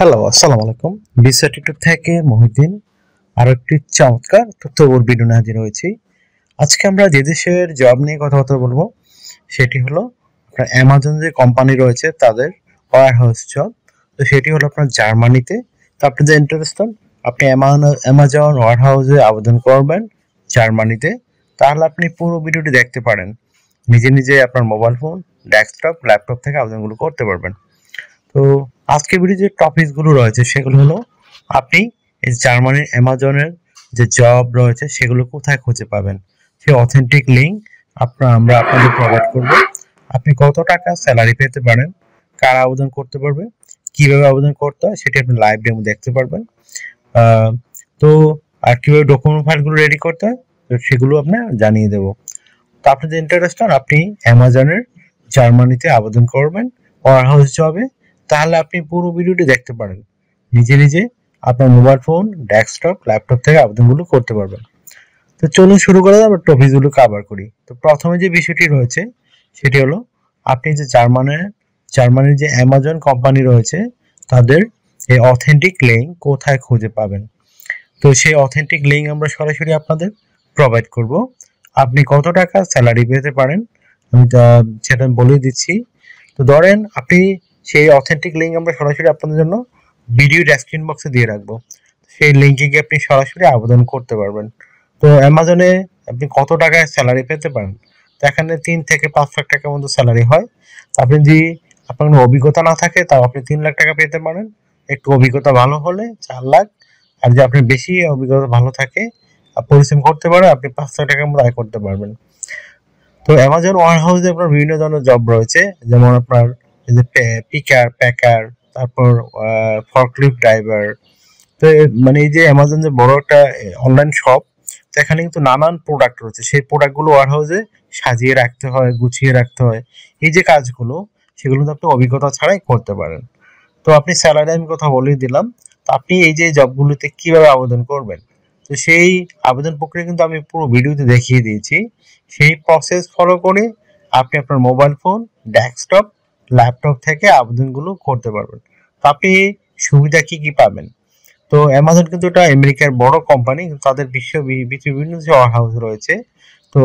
Hello, আসসালামু আলাইকুম। বিসা TikTok থেকে মহিউদ্দিন আরো একটি চমৎকার তথ্যবহুল ভিডিও নিয়ে হাজির হয়েছি। আজকে আমরা যে দেশের জব নিয়ে কথাবার্তা বলবো সেটি হলো আপনার অ্যামাজন যে কোম্পানি রয়েছে তাদের ওয়্যার হাউস জব। তো সেটি হলো আপনার জার্মানিতে। তো আপনি যে ইন্টারেস্টেড আপনি অ্যামাজন ওয়্যার হাউসে আবেদন করবেন জার্মানিতে। তাহলে আপনি পুরো ভিডিওটি দেখতে পারেন। নিজে নিজে আপনার মোবাইল ফোন, ডেস্কটপ, ল্যাপটপ থেকে আবেদনগুলো করতে পারবেন। তো আজকে ভিডিও যে টপিকস গুলো রয়েছে সেগুলো হলো আপনি এই জার্মানির অ্যামাজনের যে জব রয়েছে সেগুলো কোথায় খুঁজে পাবেন, সেই অথেন্টিক লিঙ্ক আমরা আপনাদের প্রোভাইড করব। আপনি কত টাকা স্যালারি পেতে পারেন, কারা আবেদন করতে পারবে, কিভাবে আবেদন করতে হয় সেটি আপনি লাইভ ডেমো দেখতে পারবেন। আহ, তো আর কিভাবে ডকুমেন্ট ফাইলগুলো রেডি করতে হয় তো সেগুলো আপনি জানিয়ে দেবো। তো আপনি যে ইন্টারেস্টেড আপনি অ্যামাজনের জার্মানিতে আবেদন করবেন ওয়্যার হাউস জবে। তাহলে আপনি পুরো ভিডিওটি দেখতে পারেন, নিজে নিজে আপনার মোবাইল ফোন, ডেস্কটপ, ল্যাপটপ থেকে আবেদনগুলো করতে পারবেন। তো চলুন শুরু করে আমরা টপিকগুলো কভার করি। তো প্রথমে যে বিষয়টি রয়েছে সেটি হলো আপনি যে জার্মানির যে অ্যামাজন কোম্পানি রয়েছে তাদের এই অথেন্টিক লিঙ্ক কোথায় খুঁজে পাবেন। তো সেই অথেন্টিক লিঙ্ক আমরা সরাসরি আপনাদের প্রোভাইড করব। আপনি কত টাকা স্যালারি পেতে পারেন আমি সেটা বলে দিচ্ছি। তো ধরেন আপনি সেই অথেন্টিক লিঙ্ক আমরা সরাসরি আপনাদের জন্য ভিডিও ডেসক্রিপশন বক্সে দিয়ে রাখবো। সেই লিঙ্কে গিয়ে আপনি সরাসরি আবেদন করতে পারবেন। তো অ্যামাজনে আপনি কত টাকায় স্যালারি পেতে পারেন, তো এখানে 3 থেকে 5 লাখ টাকার মতো স্যালারি হয়। তো আপনি যদি আপনার কোনো অভিজ্ঞতা না থাকে তাও আপনি 3 লাখ টাকা পেতে পারেন। একটু অভিজ্ঞতা ভালো হলে 4 লাখ, আর যদি আপনার বেশি অভিজ্ঞতা ভালো থাকে আর পরিশ্রম করতে পারেন আপনি 5 লাখ টাকার মতো আয় করতে পারবেন। তো অ্যামাজন ওয়্যার হাউসে আপনার বিভিন্ন ধরনের জব রয়েছে, যেমন আপনার এই যে পিকার, প্যাকার, তারপর ফর্কলিফট ড্রাইভার। তো মানে এই যে অ্যামাজন যে বড় একটা অনলাইন শপ, তো এখানে কিন্তু নানান প্রোডাক্ট রয়েছে। সেই প্রোডাক্টগুলো ওয়্যার হাউসে সাজিয়ে রাখতে হয়, গুছিয়ে রাখতে হয়। এই যে কাজগুলো সেগুলো কিন্তু আপনি অভিজ্ঞতা ছাড়াই করতে পারেন। তো আপনি স্যালারি আমি কথা বলেই দিলাম। তো আপনি এই যে জবগুলোতে কিভাবে আবেদন করবেন, তো সেই আবেদন প্রক্রিয়া কিন্তু আমি পুরো ভিডিওতে দেখিয়ে দিয়েছি। সেই প্রসেস ফলো করে আপনি আপনার মোবাইল ফোন, ডেস্কটপ, ল্যাপটপ থেকে আবেদনগুলো করতে পারবেন। তো আপনি সুবিধা কি কি পাবেন। তো অ্যামাজন কিন্তু এটা আমেরিকার বড় কোম্পানি, তাদের বিভিন্ন যে ওয়্যার হাউস রয়েছে, তো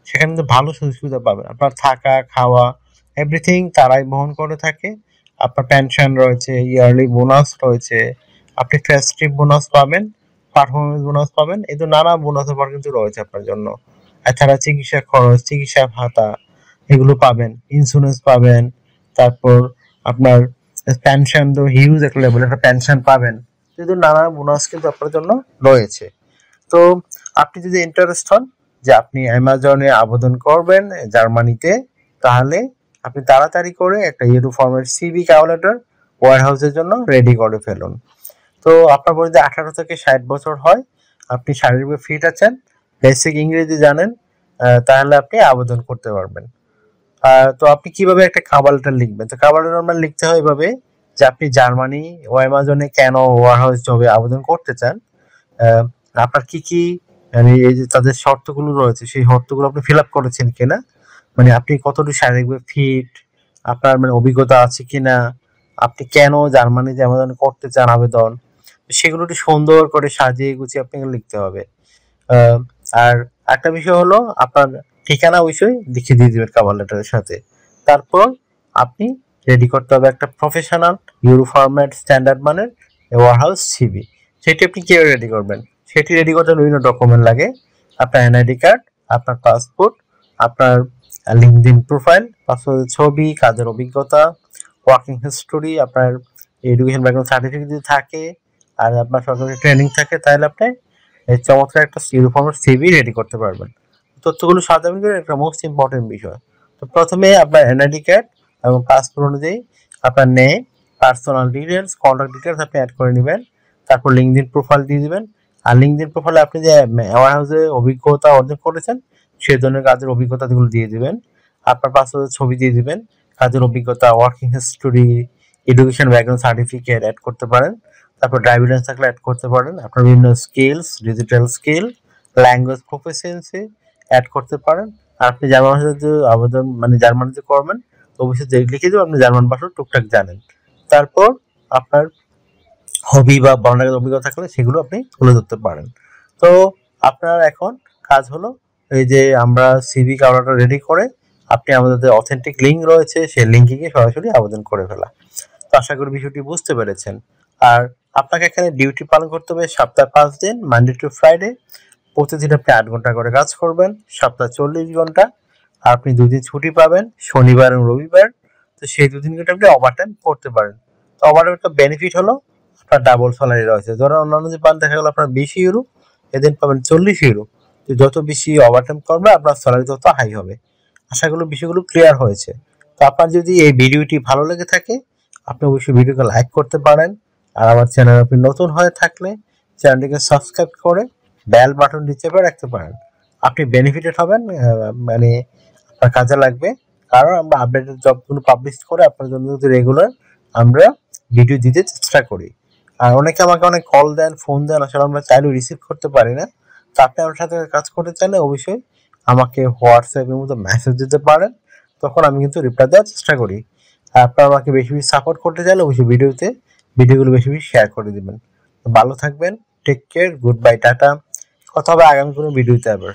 সেখানে কিন্তু ভালো সুযোগ সুবিধা পাবেন। আপনার থাকা, খাওয়া, এভরিথিং তারাই বহন করে থাকে। আপনার পেনশন রয়েছে, ইয়ারলি বোনাস রয়েছে, আপনি ফেস্টিভ বোনাস পাবেন, পারফরমেন্স বোনাস পাবেন, এই তো নানা বোনাস অফার কিন্তু রয়েছে আপনার জন্য। এছাড়া চিকিৎসা খরচ, চিকিৎসা ভাতা এগুলো পাবেন, ইন্স্যুরেন্স পাবেন, তারপর আপনার পেনশন তো হিউজ একটা লেভেল একটা পেনশন পাবেন। কিন্তু নানা বোনাস কিন্তু আপনার জন্য রয়েছে। তো আপনি যদি ইন্টারেস্ট হন যে আপনি অ্যামাজনে আবেদন করবেন জার্মানিতে, তাহলে আপনি তাড়াতাড়ি করে একটা euro format CV cover letter ওয়্যার হাউসের জন্য রেডি করে ফেলুন। তো আপনার বয়স যদি 18 থেকে 60 বছর হয়, আপনি শারীরিকভাবে ফিট আছেন, বেসিক ইংরেজি জানেন, তাহলে আপনি আবেদন করতে পারবেন। তো আপনি কিভাবে একটা কভার লেটার লিখবেন, তো কভার লেটার আমরা লিখতে হয় এভাবে যে আপনি জার্মানি ও অ্যামাজনে কেন ওয়্যার হাউস জবে আবেদন করতে চান, আহ, আপনার কি কি মানে এই যে তাদের শর্তগুলো রয়েছে সেই শর্তগুলো আপনি ফিল আপ করেছেন কিনা, মানে আপনি কতটুকু শারীরিকভাবে ফিট, আপনার মানে অভিজ্ঞতা আছে কিনা, আপনি কেন জার্মানিতে অ্যামাজনে করতে চান আবেদন, সেগুলো একটু সুন্দর করে সাজিয়ে গুছিয়ে আপনাকে লিখতে হবে। আহ, আর একটা বিষয় হলো আপনার ঠিকানা অবশ্যই লিখে দিয়ে দিবেন কভার লেটারের সাথে। তারপর আপনি রেডি করতে হবে একটা প্রফেশনাল ইউরো ফরম্যাট স্ট্যান্ডার্ড মানের ওয়্যার হাউস সিভি। সেটি আপনি কিভাবে রেডি করবেন, সেটি রেডি করতে বিভিন্ন ডকুমেন্ট লাগে। আপনার এনআইডি কার্ড, আপনার পাসপোর্ট, আপনার লিঙ্কডইন প্রোফাইল, পাসপোর্টের ছবি, কাজের অভিজ্ঞতা, ওয়ার্কিং হিস্টোরি, আপনার এডুকেশন ব্যাকগ্রাউন্ড সার্টিফিকেট যদি থাকে, আর আপনার সরকারি ট্রেনিং থাকে, তাহলে আপনি এই চমৎকার একটা ইউনিফর্মের সিভি রেডি করতে পারবেন। তথ্যগুলো সাজাবেন করে একটা মোস্ট ইম্পর্টেন্ট বিষয়। তো প্রথমে আপনার এনআইডি কার্ড এবং পাসপোর্ট অনুযায়ী আপনার name, personal details, contact details আপনি অ্যাড করে নেবেন। তারপর লিঙ্কডইন প্রোফাইল দিয়ে দিবেন। আর লিঙ্কডইন প্রোফাইলে আপনি যে ওয়্যার হাউসে অভিজ্ঞতা অর্জন করেছেন সেই ধরনের কাজের অভিজ্ঞতাগুলো দিয়ে দিবেন। আপনার পাসপোর্টের ছবি দিয়ে দিবেন, কাজের অভিজ্ঞতা, working history, education background certificate add করতে পারেন। তারপর ড্রাইভিং লাইসেন্স থাকলে অ্যাড করতে পারেন। আপনার বিভিন্ন skills, digital skill, language proficiency add করতে পারেন। আর আপনি জার্মান ভাষাতে যে আবেদন মানে জার্মানিতে করবেন, তো অবশ্যই লিখে দেবেন আপনি জার্মান ভাষা টুকটাক জানেন। তারপর আপনার হবি বা বর্ণাঢ্য অভিজ্ঞতা থাকলে সেগুলো আপনি তুলে ধরতে পারেন। তো আপনার এখন কাজ হলো এই যে আমরা সিভি কাভারটা রেডি করে আপনি আমাদের যে অথেন্টিক লিঙ্ক রয়েছে সেই লিঙ্কে গিয়ে সরাসরি আবেদন করে ফেলা। তো আশা করি বিষয়টি বুঝতে পেরেছেন। আর আপনাকে এখানে ডিউটি পালন করতে হবে সপ্তাহে 5 দিন, মানডে টু ফ্রাইডে। প্রতিদিন আপনি 8 ঘন্টা করে কাজ করবেন, সপ্তাহে 40 ঘন্টা। আর আপনি 2 দিন ছুটি পাবেন, শনিবার এবং রবিবার। তো সেই 2 দিন কিন্তু আপনি ওভারটাইম করতে পারেন। তো ওভারটাইম একটা বেনিফিট হলো আপনার ডাবল স্যালারি রয়েছে। ধরুন অন্যান্য যে পান দেখা গেল আপনার 20 ইউরো, এদিন পাবেন 40 ইউরো। তো যত বেশি ওভারটাইম করবে আপনার স্যালারি তত হাই হবে। আশা করি বিষয়গুলো ক্লিয়ার হয়েছে। তো আপনার যদি এই ভিডিওটি ভালো লেগে থাকে আপনি অবশ্যই ভিডিওকে লাইক করতে পারেন। আর আমার চ্যানেল আপনি নতুন হয়ে থাকলে চ্যানেলটিকে সাবস্ক্রাইব করে বেল বাটনটি চেপে রাখতে পারেন। আপনি বেনিফিটেড হবেন, মানে আপনার কাজে লাগবে। কারণ আমরা আপডেটেড জবগুলো পাবলিশ করে আপনার জন্য কিন্তু রেগুলার আমরা ভিডিও দিতে চেষ্টা করি। আর অনেকে আমাকে অনেক কল দেন, ফোন দেন, আসলে আমরা চাইলেও রিসিভ করতে পারি না। তো আপনি আমার সাথে কাজ করতে চাইলে অবশ্যই আমাকে হোয়াটসঅ্যাপের মতো মেসেজ দিতে পারেন, তখন আমি কিন্তু রিপ্লাই দেওয়ার চেষ্টা করি। আর আপনারা আমাকে বেশি বেশি সাপোর্ট করতে চাইলে অবশ্যই ভিডিওগুলো বেশি বেশি শেয়ার করে দিবেন। ভালো থাকবেন, টেক কেয়ার, গুড বাই, টাটা। কথা হবে আগামী কোনো ভিডিওতে আবার।